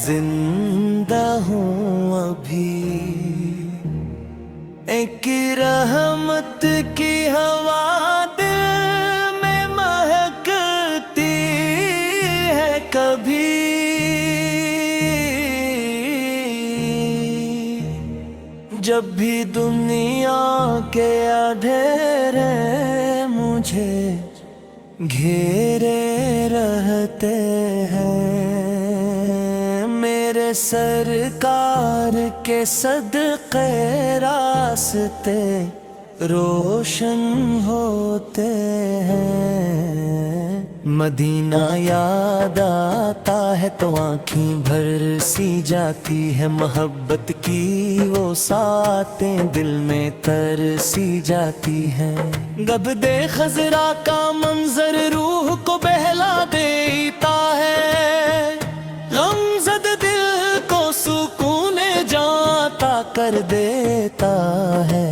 زندہ ہوں ابھی، ایک رحمت کی ہوا دل میں مہکتی ہے کبھی، جب بھی دنیا کے اندھیرے مجھے گھیرے رہتے ہیں، میرے سرکار کے صدقے راستے روشن ہوتے ہیں، مدینہ یاد آتا ہے تو آنکھیں بھر سی جاتی ہے، محبت کی وہ ساتیں دل میں ترسی جاتی ہیں، گبد خضرا کا منظر روح کو بہلا دیتا ہے، غمزدہ دل کو سکون جاتا کر دیتا ہے،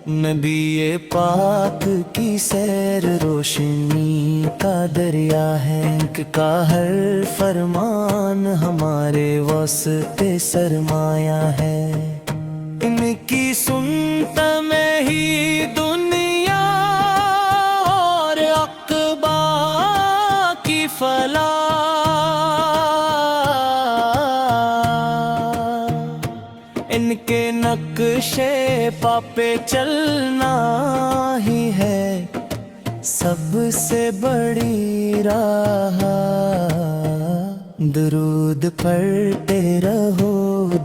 نبی پاک کی سیر روشنی کا دریا ہے، ان کا ہر فرمان ہمارے واسطے سرمایہ ہے، ان کی سنت میں ہی دنیا اور عقبہ کی فلاح، ان کے نقشے پا پہ چلنا ہی ہے سب سے بڑی راہ، درود پڑھتے رہو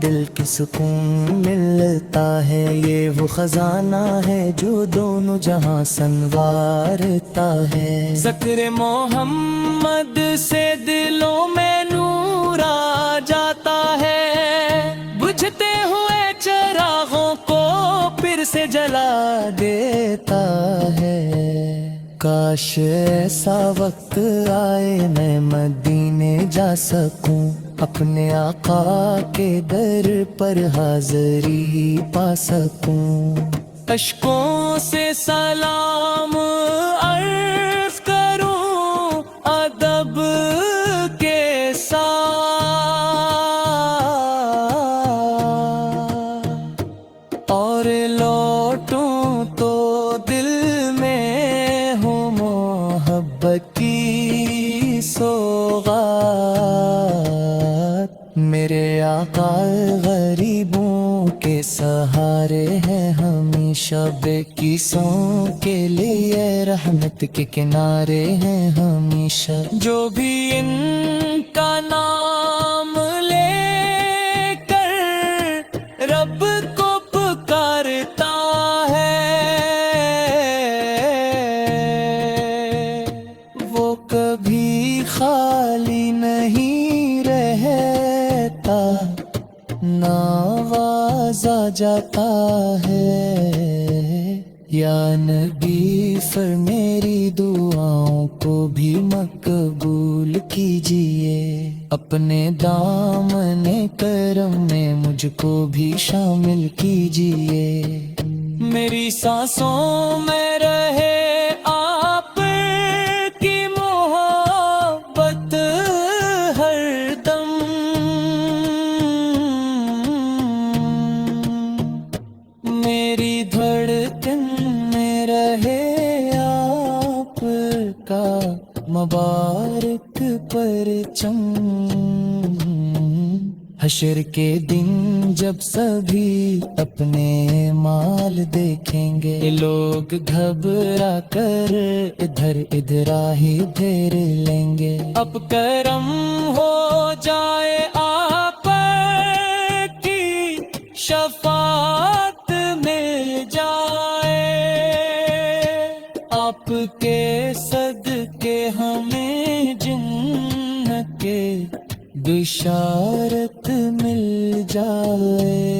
دل کی سکون ملتا ہے، یہ وہ خزانہ ہے جو دونوں جہاں سنوارتا ہے، ذکر محمد سے دلوں میں نور آ جاتا ہے، بجھتے ہوئے چراغوں کو پھر سے جلا دیتا ہے، کاش ایسا وقت آئے میں مدینے جا سکوں، اپنے آقا کے در پر حاضری پا سکوں، اشکوں سے سلام عرض کروں ادب کے ساتھ، اور لوٹوں تو دل میں ہوں محبت کی سوغات، میرے آقا غریبوں کے سہارے ہیں ہمیشہ، بے کسوں کے لیے رحمت کے کنارے ہیں ہمیشہ، جو بھی ان کا نام لے کر رب کو پکارتا ہے، وہ کبھی خالی نہیں رہتا، نوازا جاتا ہے، یا نبی فر میری دعاؤں کو بھی مقبول کیجئے، اپنے دامن کرم میں مجھ کو بھی شامل کیجئے، میری سانسوں میں رہے آپ کی محبت ہر دم، میری دھڑکن میں رہے آپ کا مبارک پرچم، حشر کے دن جب سبھی اپنے مال دیکھیں گے، لوگ گھبرا کر ادھر ادھر ہی پھیر لیں گے، اب کرم ہو جائے آپ کی شفاعت مل جائے، آپ کے صدقے ہمیں جنت کے بشارت مل جائے۔